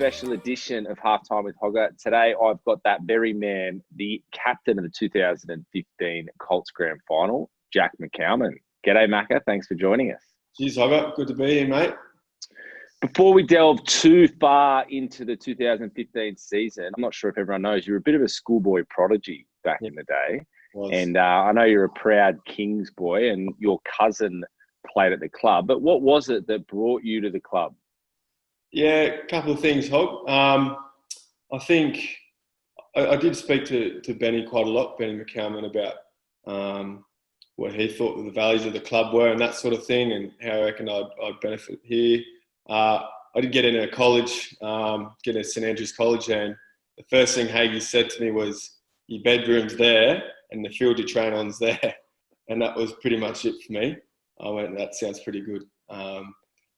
special edition of Halftime with Hogga. Today, I've got that very man, the captain of the 2015 Colts Grand Final, Jack McCalman. G'day, Macca. Thanks for joining us. Cheers, Hogga. Good to be here, mate. Before we delve too far into the 2015 season, I'm not sure if everyone knows, you were a bit of a schoolboy prodigy back in the day. And I know you're a proud Kings boy and your cousin played at the club. But what was it that brought you to the club? Yeah, a couple of things, Hog. I think I did speak to Benny quite a lot, Benny McCalman, about what he thought the values of the club were and that sort of thing, and how I reckon I'd benefit here. I did get into college, get into St Andrews College, and the first thing Haggy said to me was, your bedroom's there and the field you train on's there. And that was pretty much it for me. I went, that sounds pretty good.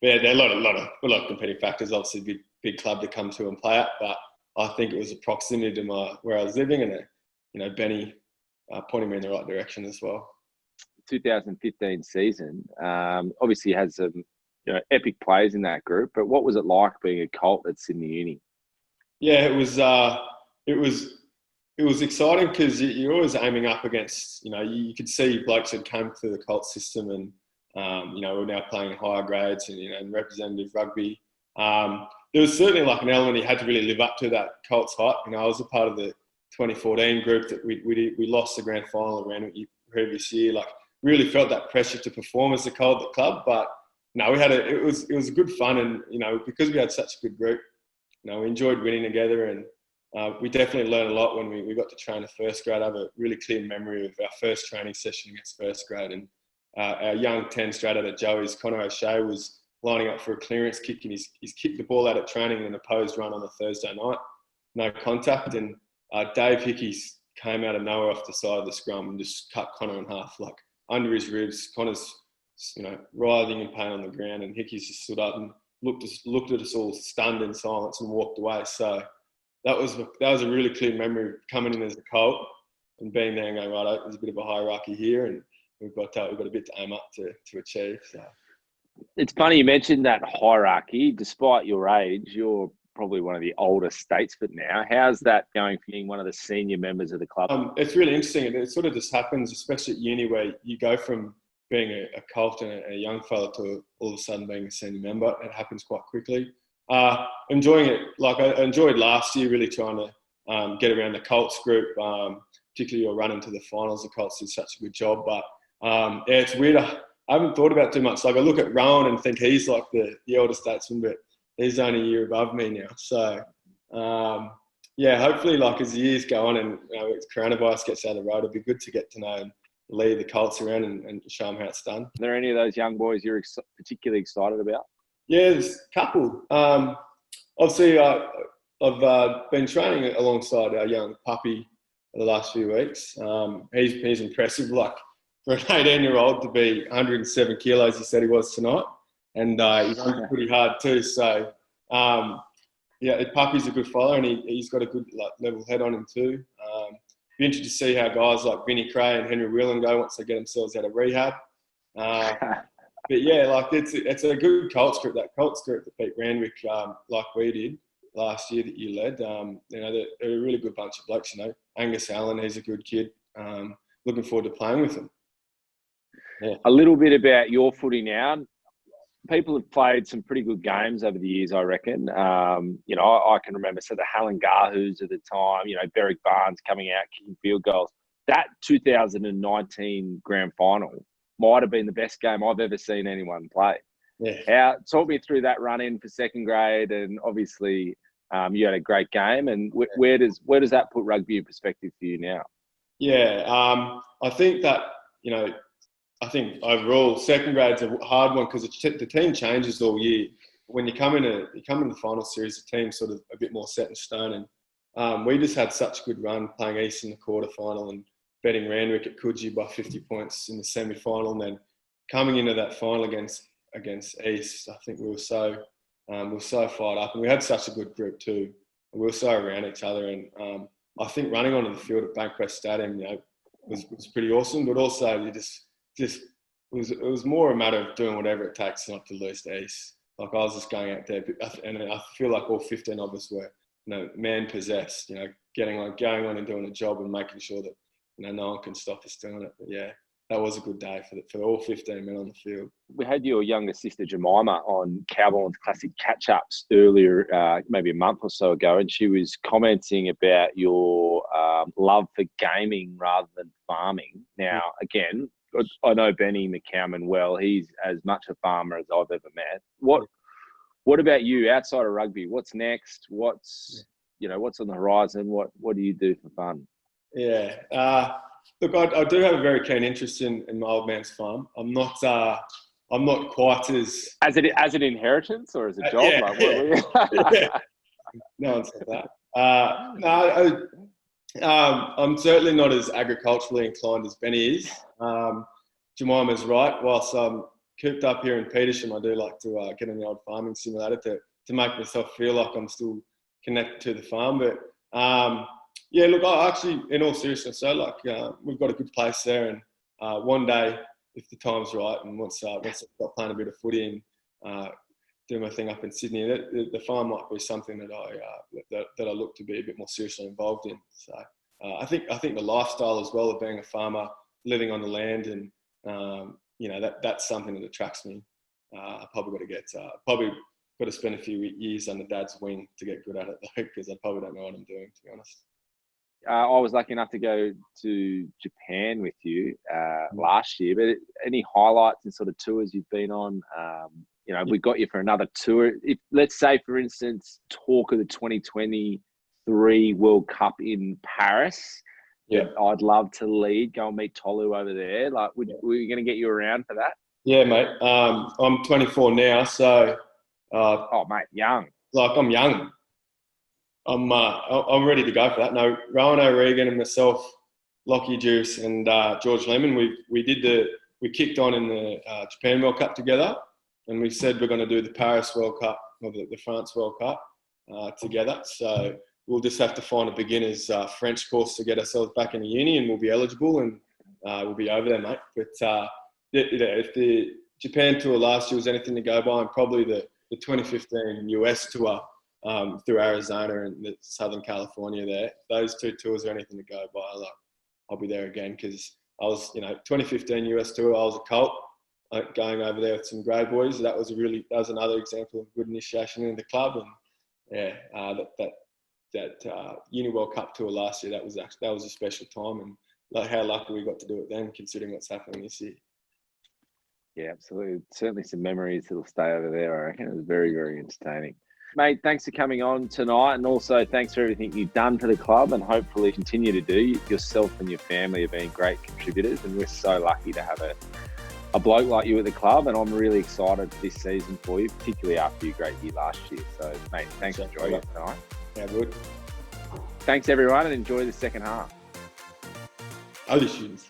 Yeah, there are a lot of competing factors. Obviously, big club to come to and play at, but I think it was a proximity to where I was living, and Benny pointing me in the right direction as well. 2015 season, obviously has some epic players in that group. But what was it like being a Colt at Sydney Uni? Yeah, it was exciting because you're always aiming up against. You could see blokes had come through the Colt system and. We're now playing higher grades and representative rugby. There was certainly like an element you had to really live up to that Colts hype. I was a part of the 2014 group that we lost the grand final around the previous year. Like, really felt that pressure to perform as a Colt at club. But no, it was good fun, and because we had such a good group, we enjoyed winning together, and we definitely learned a lot when we got to train the first grade. I have a really clear memory of our first training session against first grade, and our young 10 straight out of Joey's, Connor O'Shea, was lining up for a clearance kick, and he's kicked the ball out at training in an opposed run on a Thursday night. No contact, and Dave Hickeys came out of nowhere off the side of the scrum and just cut Connor in half, like under his ribs. Connor's, writhing in pain on the ground, and Hickeys just stood up and looked at us all stunned in silence and walked away. So that was a really clear memory of coming in as a Colt and being there and going, right, there's a bit of a hierarchy here, and we've got a bit to aim up to achieve. So. It's funny you mentioned that hierarchy. Despite your age, you're probably one of the older statesmen now. How's that going for being one of the senior members of the club? It's really interesting. It sort of just happens, especially at uni, where you go from being a Colt and a young fella to all of a sudden being a senior member. It happens quite quickly. Enjoying it. Like, I enjoyed last year really trying to get around the Colts group, particularly your run into the finals. The Colts did such a good job, but it's weird. I haven't thought about it too much. Like, I look at Rowan and think he's like the older statesman, but he's only a year above me now. So, hopefully, like, as the years go on and coronavirus gets out of the road, it'll be good to get to know and lead the Colts around and show them how it's done. Are there any of those young boys you're particularly excited about? Yeah, there's a couple. Obviously, I've been training alongside our young puppy the last few weeks. He's impressive. Like, for an 18-year-old to be 107 kilos, he said he was tonight. And he's running pretty hard too. So, Puppy's a good follower, and he's got a good level head on him too. Be interested to see how guys like Vinnie Cray and Henry Whelan go once they get themselves out of rehab. But yeah, like, it's a good Colts group. That Colts group that beat Randwick like we did last year that you led. They're a really good bunch of blokes. Angus Allen, he's a good kid. Looking forward to playing with them. Yeah. A little bit about your footy now. People have played some pretty good games over the years, I reckon. I can remember the Halangahoos at the time, Berwick Barnes coming out, kicking field goals. That 2019 grand final might have been the best game I've ever seen anyone play. Yeah. Talk me through that run in for second grade, and obviously you had a great game. And where does that put rugby in perspective for you now? Yeah, I think that, I think overall second grade's a hard one because the team changes all year. When you come in the final series, the team's sort of a bit more set in stone. And we just had such a good run playing East in the quarter final and beating Randwick at Coogee by 50 points in the semi-final. And then coming into that final against East, I think we were so fired up, and we had such a good group too. We were so around each other, and I think running onto the field at Bankwest Stadium, was pretty awesome. But also, it was more a matter of doing whatever it takes not to lose to East. Like I was just going out there, and I feel like all 15 of us were, man possessed. Going on and doing a job and making sure that no one can stop us doing it. But yeah, that was a good day for all 15 men on the field. We had your younger sister Jemima on Cowboys Classic catch-ups earlier, maybe a month or so ago, and she was commenting about your love for gaming rather than farming. Now, again, I know Benny McCalman well. He's as much a farmer as I've ever met. What about you outside of rugby? What's next? What's on the horizon? What do you do for fun? Yeah. Look, I do have a very keen interest in my old man's farm. I'm not quite as an inheritance or as a job. Yeah. No one said that. I'm certainly not as agriculturally inclined as Benny is. Jemima's right. Whilst I'm cooped up here in Petersham, I do like to get in the old farming simulator to make myself feel like I'm still connected to the farm. But yeah, look, I actually, in all seriousness, we've got a good place there, and one day, if the time's right, and once I start playing a bit of footy and do my thing up in Sydney, the farm might be something that I look to be a bit more seriously involved in. So I think the lifestyle as well of being a farmer, living on the land, and that's something that attracts me. I probably got to spend a few years under Dad's wing to get good at it though, because I probably don't know what I'm doing, to be honest. I was lucky enough to go to Japan with you last year, but any highlights and sort of tours you've been on? We got you for another tour. If, let's say, for instance, talk of the 2023 World Cup in Paris. Yeah, I'd love to lead. Go and meet Tolu over there. Like, were you going to get you around for that? Yeah, mate. I'm 24 now, so. Oh, mate, young. Like, I'm young. I'm ready to go for that. No, Rowan O'Regan and myself, Lockie Juice and George Lemon, we kicked on in the Japan World Cup together, and we said we're going to do the Paris World Cup or the France World Cup together. So we'll just have to find a beginner's French course to get ourselves back in the uni, and we'll be eligible, and we'll be over there, mate. But if the Japan tour last year was anything to go by, and probably the 2015 US tour through Arizona and Southern California there, those two tours are anything to go by. I'll be there again, because I was, 2015 US tour, I was a colt going over there with some grey boys. That was another example of good initiation in the club. And that Uni World Cup tour last year, that was a special time, and how lucky we got to do it then, considering what's happening this year. Yeah, absolutely. Certainly some memories that'll stay over there, I reckon. It was very, very entertaining. Mate, thanks for coming on tonight, and also thanks for everything you've done for the club and hopefully continue to do. Yourself and your family have been great contributors, and we're so lucky to have a bloke like you at the club, and I'm really excited for this season for you, particularly after your great year last year. So, mate, thanks for joining us tonight. Yeah, good. Thanks, everyone, and enjoy the second half. Holy shoes.